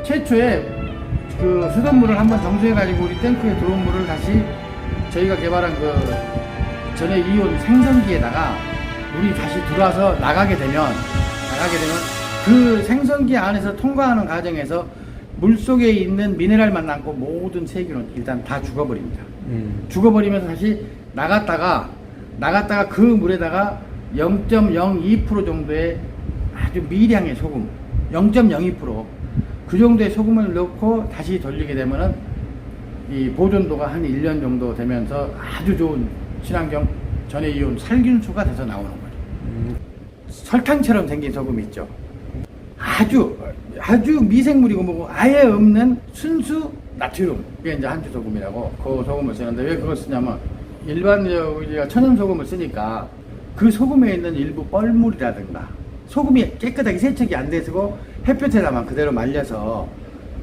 최초에 그 수돗물을 한번 정수해가지고 우리 탱크에 들어온 물을 다시 저희가 개발한 그 전해 이온 생성기에다가 물이 다시 들어와서 나가게 되면 그 생성기 안에서 통과하는 과정에서 물 속에 있는 미네랄만 남고 모든 세균은 일단 다 죽어버립니다. 죽어버리면서 다시 나갔다가 그 물에다가 0.02% 정도의 아주 미량의 소금, 0.02%, 그 정도의 소금을 넣고 다시 돌리게 되면은 이 보존도가 한 1년 정도 되면서 아주 좋은 친환경 전해 이온 살균수가 돼서 나오는 거죠. 설탕처럼 생긴 소금 있죠. 아주 미생물이고 뭐고 아예 없는 순수 나트륨, 그게 이제 한주 소금이라고 그 소금을 쓰는데 왜 그걸 쓰냐면 일반적으로 천연 소금을 쓰니까 그 소금에 있는 일부 뻘물이라든가 소금이 깨끗하게 세척이 안 돼서 햇볕에다만 그대로 말려서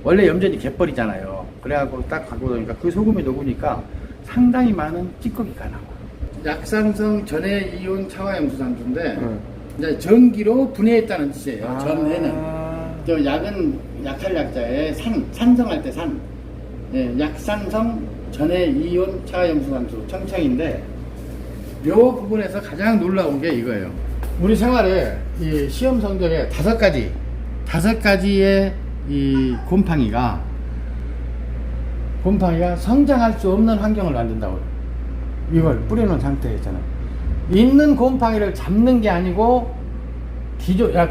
원래 염전이 갯벌이잖아요. 그래갖고 딱 갖고 오니까 그 소금이 녹으니까 상당히 많은 찌꺼기가 나와. 약산성 전해 이온 차화염수산소인데 이제 전기로 분해했다는 뜻이에요. 전해는 저 약은 약할 약자에 산성할 때 산, 예, 약산성 전해 이온 차화염수산소 청청인데 요 부분에서 가장 놀라운 게 이거예요. 우리 생활에 이 시험 성적에 다섯 가지의 이 곰팡이가 성장할 수 없는 환경을 만든다고요. 이걸 뿌려놓은 상태에 있잖아요. 있는 곰팡이를 잡는 게 아니고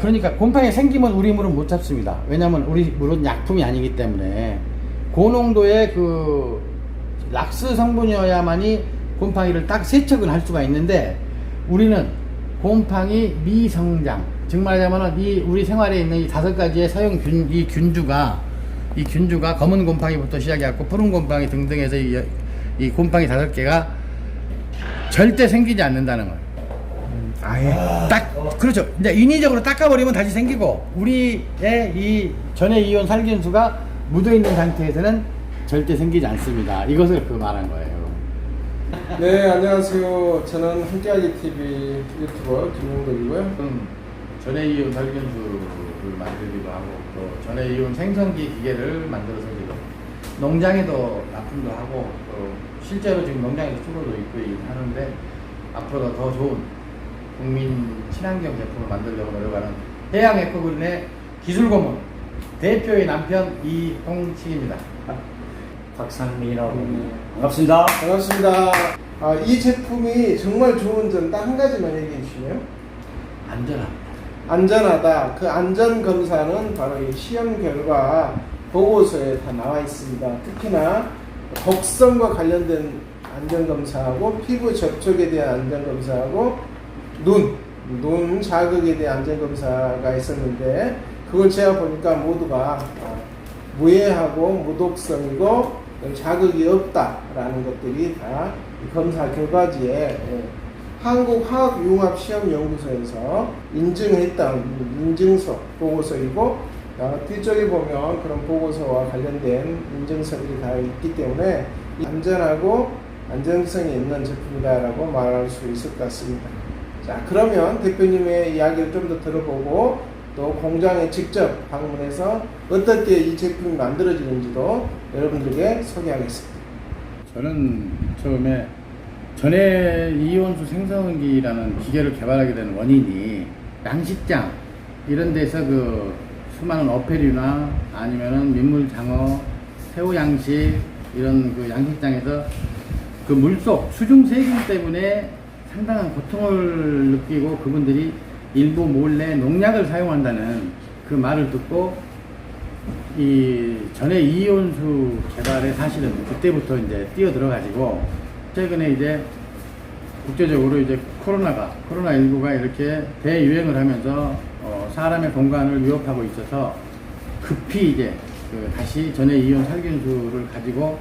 그러니까 곰팡이 생기면 우리 물은 못 잡습니다. 왜냐면 우리 물은 약품이 아니기 때문에 고농도의 그 락스 성분이어야만이 곰팡이를 딱 세척을 할 수가 있는데 우리는 곰팡이 미성장, 즉 말하자면 우리 생활에 있는 이 다섯 가지의 서형 이 균주가 검은 곰팡이부터 시작해갖고 푸른 곰팡이 등등해서 이 곰팡이 다섯 개가 절대 생기지 않는다는 거예요. 아예 그렇죠. 이제 인위적으로 닦아버리면 다시 생기고 우리의 이 전해 이온 살균수가 묻어있는 상태에서는 절대 생기지 않습니다. 이것을 말한 거예요. 네, 안녕하세요. 저는 함께하기 TV 유튜버 김용덕이고요. 전해 이온 살균수를 만들기도 하고 또 전해 이온 생성기 기계를 만들어서 지금 농장에도 납품도 하고 또 실제로 지금 농장에서 쓰고도 있고 하는데 앞으로 더 좋은 국민 친환경 제품을 만들려고 노력하는 해양에코그린의 기술고문 대표의 남편 이홍식입니다. 박상민이라고 합니다. 반갑습니다. 반갑습니다. 이 제품이 정말 좋은 점 딱 한 가지만 얘기해 주시면 안전하다. 그 안전 검사는 바로 이 시험 결과 보고서에 다 나와 있습니다. 특히나 독성과 관련된 안전 검사하고 피부 접촉에 대한 안전 검사하고 눈 자극에 대한 안전 검사가 있었는데 그걸 제가 보니까 모두가 무해하고 무독성이고 자극이 없다라는 것들이 다 검사 결과지에 한국화학융합시험연구소에서 인증했던 인증서 보고서이고 뒤쪽에 보면 그런 보고서와 관련된 인증서들이 다 있기 때문에 안전하고 안전성이 있는 제품이다라고 말할 수 있을 것 같습니다. 자, 그러면 대표님의 이야기를 좀 더 들어보고 또 공장에 직접 방문해서 어떻게 이 제품이 만들어지는지도 여러분들에게 소개하겠습니다. 저는 처음에 전해 이온수 생성기라는 기계를 개발하게 된 원인이 양식장 이런 데서 그 수많은 어패류나 아니면은 민물장어, 새우 양식 이런 그 양식장에서 그 물속 수중 세균 때문에 상당한 고통을 느끼고 그분들이 일부 몰래 농약을 사용한다는 그 말을 듣고 이 전해 이온수 개발에 사실은 그때부터 이제 뛰어들어가지고 최근에 이제 국제적으로 이제 코로나19가 이렇게 대유행을 하면서 사람의 공간을 위협하고 있어서 급히 이제 다시 전해 이온 살균수를 가지고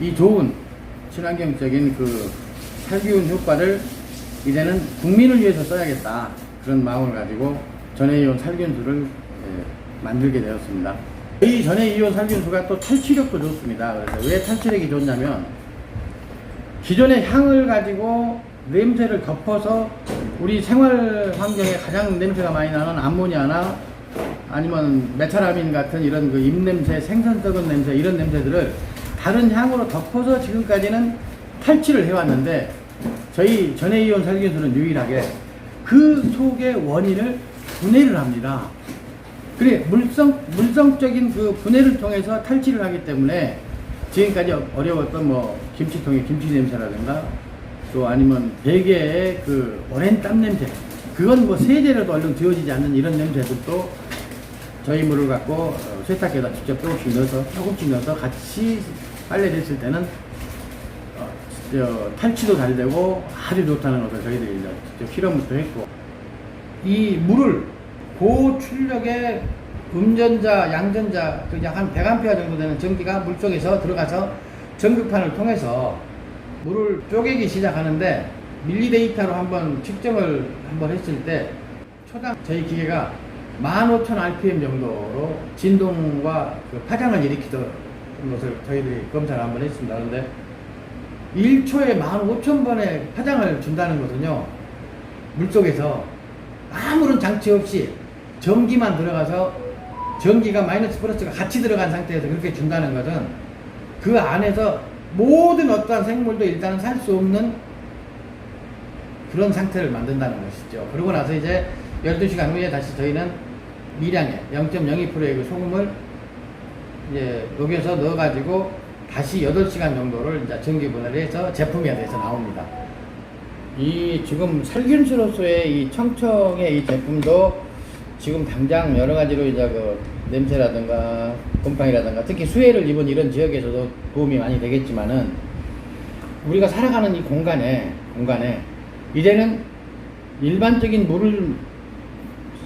이 좋은 친환경적인 그 살균 효과를 이제는 국민을 위해서 써야겠다 그런 마음을 가지고 전해 이온 살균수를 만들게 되었습니다. 이 전해 이온 살균수가 또 탈취력도 좋습니다. 그래서 왜 탈취력이 좋냐면 기존의 향을 가지고 냄새를 덮어서 우리 생활 환경에 가장 냄새가 많이 나는 암모니아나 아니면 메타라민 같은 이런 그 입냄새, 생선 썩은 냄새 이런 냄새들을 다른 향으로 덮어서 지금까지는 탈취를 해왔는데 저희 전해이온 살균수는 유일하게 그 속의 원인을 분해를 합니다. 그래 물성적인 그 분해를 통해서 탈취를 하기 때문에 지금까지 어려웠던 뭐 김치통의 김치 냄새라든가 또 아니면 베개의 그 오랜 땀 냄새 그건 뭐 세제라도 얼른 지워지지 않는 이런 냄새들도 저희 물을 갖고 세탁기에다 직접 조금씩 넣어서 같이 빨래됐을 때는 탈취도 잘 되고 아주 좋다는 것을 저희들이 이제 직접 실험부터 했고 이 물을 고출력의 음전자, 양전자 그냥 한 100A 정도 되는 전기가 물속에서 들어가서 전극판을 통해서 물을 쪼개기 시작하는데 밀리데이터로 한번 측정을 한번 했을 때 초당 저희 기계가 15,000rpm 정도로 진동과 그 파장을 일으키던 것을 저희들이 검사를 한번 했습니다. 그런데 1초에 15,000번의 파장을 준다는 것은요, 물속에서 아무런 장치 없이 전기만 들어가서 전기가 마이너스 플러스가 같이 들어간 상태에서 그렇게 준다는 것은 그 안에서 모든 어떠한 생물도 일단은 살 수 없는 그런 상태를 만든다는 것이죠. 그러고 나서 이제 12시간 후에 다시 저희는 미량의 0.02%의 그 소금을 이제 녹여서 넣어가지고 다시 8시간 정도를 이제 전기 분해를 해서 제품이 돼서 나옵니다. 이 지금 살균수로서의 이 청청의 이 제품도 지금 당장 여러 가지로 이제 그 냄새라든가 곰팡이라든가 특히 수해를 입은 이런 지역에서도 도움이 많이 되겠지만은 우리가 살아가는 이 공간에 이제는 일반적인 물을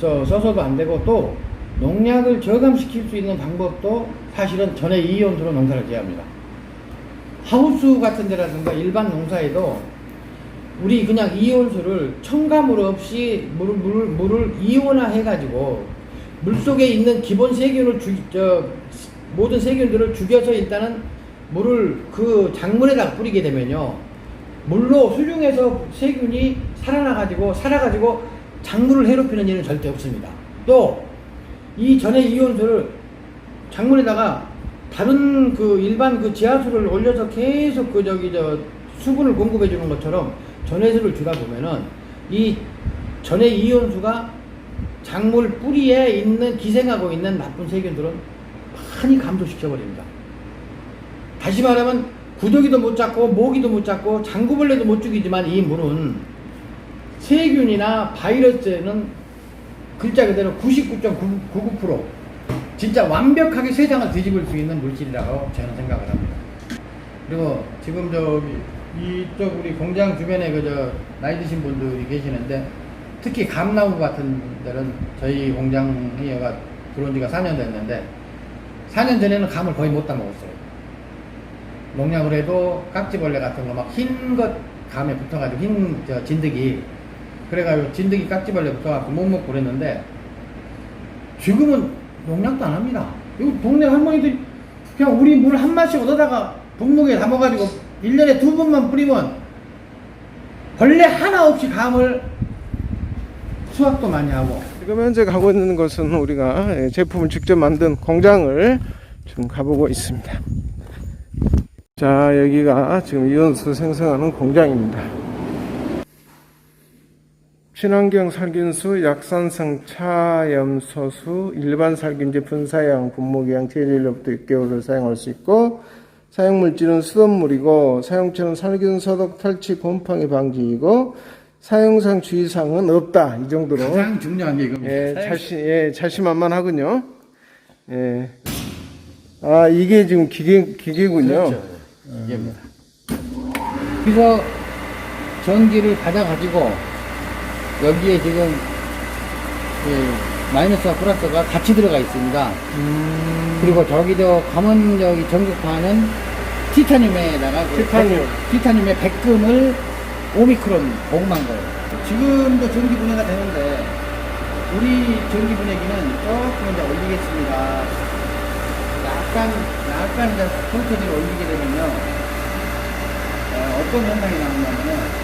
써서도 안 되고 또 농약을 저감시킬 수 있는 방법도 사실은 전해 이온수로 농사를 지어야 합니다. 하우스 같은 데라든가 일반 농사에도 우리 그냥 이온수를 첨가물 없이 물을 이온화 해가지고 물속에 있는 기본 세균을 모든 세균들을 죽여서 일단은 물을 그 작물에다 뿌리게 되면요, 물로 수중에서 세균이 살아가지고 작물을 해롭히는 일은 절대 없습니다. 또 이 전해 이온수를 작물에다가 다른 그 일반 그 지하수를 올려서 계속 수분을 공급해 주는 것처럼 전해수를 주다 보면은 이 전해 이온수가 작물 뿌리에 있는 기생하고 있는 나쁜 세균들은 많이 감소시켜 버립니다. 다시 말하면 구더기도 못 잡고 모기도 못 잡고 장구벌레도 못 죽이지만 이 물은 세균이나 바이러스에는 글자 그대로 99.99% 진짜 완벽하게 세상을 뒤집을 수 있는 물질이라고 저는 생각을 합니다. 그리고 지금 이쪽 우리 공장 주변에 나이 드신 분들이 계시는데 특히 감나무 같은 데는 저희 공장이 들어온 지가 4년 됐는데 4년 전에는 감을 거의 못 따먹었어요. 농약을 해도 깍지벌레 같은 거 막 흰 것 감에 붙어가지고 진드기 그래가지고 진드기 깍지벌레 붙어가지고 못 먹고 그랬는데 지금은 농약도 안 합니다. 이거 동네 할머니들이 그냥 우리 물 한 마씩 얻어다가 분무기에 담아가지고 1년에 2번만 뿌리면 벌레 하나 없이 감을 수확도 많이 하고. 지금 현재 가고 있는 것은 우리가 제품을 직접 만든 공장을 지금 가보고 있습니다. 자, 여기가 지금 이온수 생성하는 공장입니다. 친환경 살균수, 약산성 차염소수, 일반 살균제 분사형, 분무기형, 제일로부터 6개월을 사용할 수 있고, 사용물질은 수돗물이고, 사용처는 살균, 소독, 탈취, 곰팡이 방지이고, 사용상 주의사항은 없다. 이 정도로. 가장 중요한 게 이겁니다. 자신만만하군요. 예. 아, 이게 지금 기계군요. 그렇죠. 기계입니다. 그래서 전기를 받아가지고 여기에 지금 마이너스와 플러스가 같이 들어가 있습니다. 그리고 검은 전극판은 티타늄에다가 티타늄의 100금을 오미크론 보급한 거예요. 지금도 전기 분해가 되는데 우리 전기 분해기는 조금 이제 올리겠습니다. 약간 이제 볼테이지를 올리게 되면요, 어떤 현상이 나오냐면은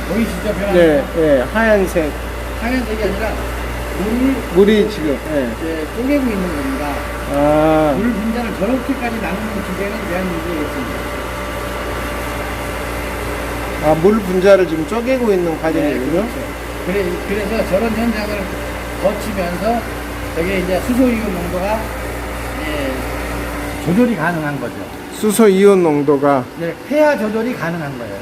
보이시죠? 네, 네, 하얀색 하얀색이 아니라 물이 지금. 예. 이제 쪼개고 있는 겁니다. 아. 물 분자를 저렇게까지 나누는 기계는 대한민국에 없습니다. 아, 물 분자를 지금 쪼개고 있는 과정이군요. 그렇죠. 그래서 저런 현장을 거치면서 저게 이제 수소이온 농도가 조절이 가능한 거죠. 수소 이온 농도가. 네, 폐하 조절이 가능한 거예요.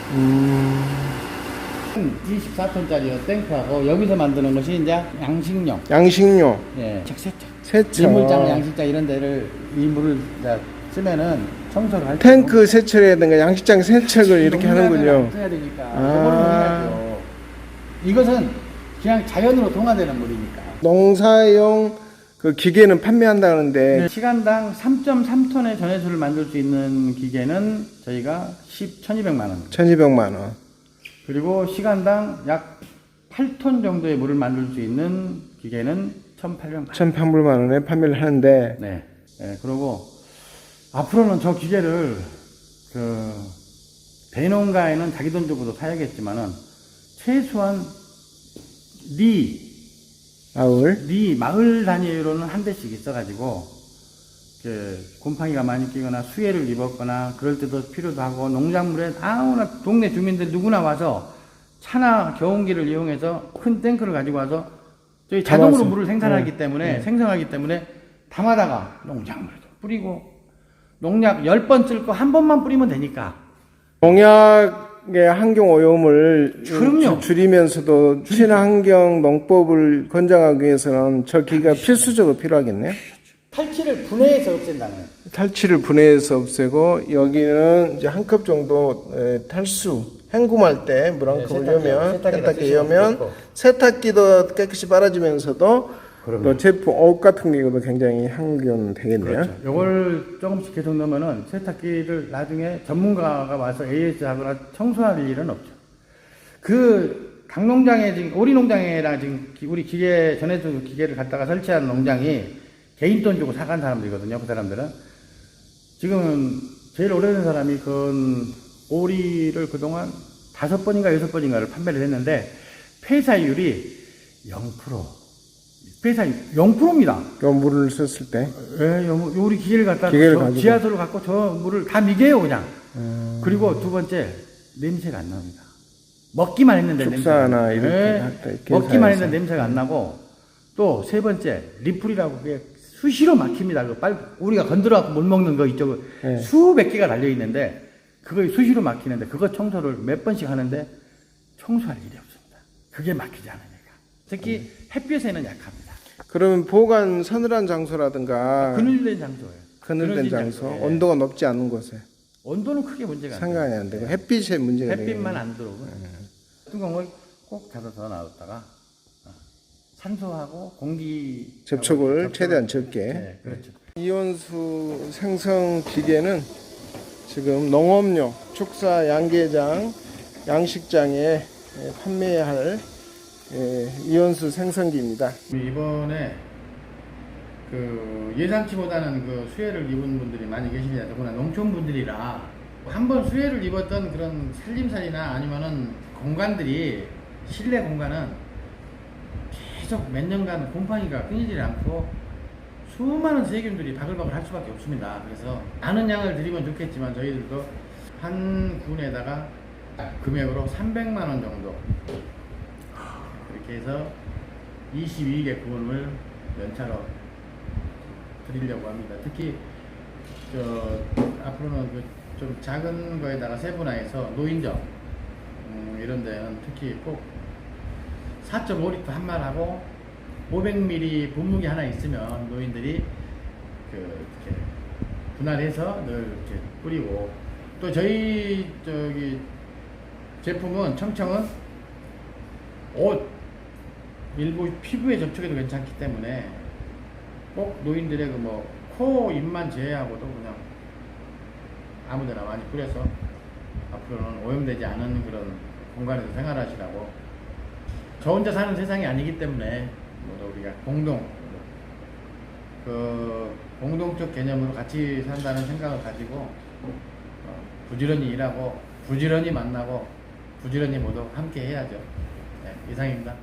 24톤짜리 탱크하고 여기서 만드는 것이 이제 양식용. 양식료. 예, 세척. 세척. 민물장, 양식장 이런 데를 이 물을 이제 쓰면은 청소를 할 탱크 세척이라든가 양식장 세척을 이렇게 하는군요. 해야 되니까. 아. 이거는 해야죠. 이것은 그냥 자연으로 동화되는 물이니까. 농사용 그 기계는 판매한다는데 네, 시간당 3.3톤의 전해수를 만들 수 있는 기계는 저희가 1,200만 원. 1,200만 원. 그리고 시간당 약 8톤 정도의 물을 만들 수 있는 기계는 1,800만 원. 1,800만 원에 판매를 하는데 네. 네. 그리고 앞으로는 저 기계를 대농가에는 자기 돈 주고도 사야겠지만은 최소한 마을 단위로는 한 대씩 있어가지고 곰팡이가 많이 끼거나 수해를 입었거나 그럴 때도 필요도 하고 농작물에 아무나 동네 주민들 누구나 와서 차나 경운기를 이용해서 큰 탱크를 가지고 와서 저희 자동으로 물을 생산하기 때문에 생성하기 때문에 담아다가 농작물에도 뿌리고 농약 10번 쓸 거 한 번만 뿌리면 되니까 농약의 환경 오염을 그럼요. 줄이면서도 친환경 농법을 권장하기 위해서는 저 기계가 필수적으로 필요하겠네요. 탈취를 분해해서 없앤다는 거예요. 탈취를 분해해서 없애고 여기는 이제 한 컵 정도 탈수 헹굼할 때 물 한 컵을 넣으면 세탁기에 넣으면 세탁기도 깨끗이 빨아주면서도 또 제품 옷 같은 경우도 굉장히 항균 되겠네요. 그렇죠. 요걸 조금씩 계속 넣으면은 세탁기를 나중에 전문가가 와서 AS 하거나 청소할 일은 없죠. 그 강농장에 지금 오리 농장에랑 지금 우리 기계 전해수 기계를 갖다가 설치한 농장이 개인 돈 주고 사간 사람들이거든요. 그 사람들은 지금 제일 오래된 사람이 그 오리를 그동안 5번인가 6번인가를 판매를 했는데 폐사율이 0%. 폐사율 0%입니다. 그 물을 썼을 때. 예, 우리 기계를 갖다 지하수를 갖고 저 물을 다 미개요 그냥. 그리고 두 번째 냄새가 안 납니다. 먹기만 했는데 축사나 냄새가. 이렇게 먹기만 했는데 냄새가 안 나고 또 세 번째 리플이라고 그게 수시로 막힙니다. 우리가 건드려갖고 못 먹는 거 이쪽은 수백 개가 달려 있는데 그거 수시로 막히는데 그거 청소를 몇 번씩 하는데 청소할 일이 없습니다. 그게 막히지 않으니까. 특히 햇볕에는 약합니다. 그러면 보관 서늘한 장소라든가 그늘된 장소예요. 그늘된 장소, 장소에. 온도가 높지 않은 곳에 온도는 크게 문제가 안 돼요. 상관이 안 되고 햇빛에 문제가 되고 햇빛만 안 들어오고 뚜껑을 꼭 닫아서 놔뒀다가 산소하고 공기 접촉을 최대한 적게. 네, 그렇죠. 이온수 생성 기계는 지금 농업용 축사 양계장 양식장에 판매할 이온수 생성기입니다. 이번에 그 예상치보다는 그 수해를 입은 분들이 많이 계십니다. 더구나 농촌 분들이라 한번 수해를 입었던 그런 살림살이나 아니면은 공간들이 실내 공간은 계속 몇 년간 곰팡이가 끊이질 않고 수많은 세균들이 바글바글 할 수밖에 없습니다. 그래서 많은 양을 드리면 좋겠지만 저희들도 한 군에다가 금액으로 300만 원 정도 그렇게 해서 22개 군을 연차로 드리려고 합니다. 특히 앞으로는 그 좀 작은 거에다가 세분화해서 노인정 이런 데는 특히 꼭 4.5리터 한 말하고 500ml 분무기 하나 있으면 노인들이 이렇게 분할해서 늘 이렇게 뿌리고 또 저희 제품은 청청은 옷 일부 피부에 접촉해도 괜찮기 때문에 꼭 노인들의 코 입만 제외하고도 그냥 아무데나 많이 뿌려서 앞으로는 오염되지 않은 그런 공간에서 생활하시라고 저 혼자 사는 세상이 아니기 때문에 모두 우리가 공동적 개념으로 같이 산다는 생각을 가지고 부지런히 일하고 부지런히 만나고 부지런히 모두 함께 해야죠. 네, 이상입니다.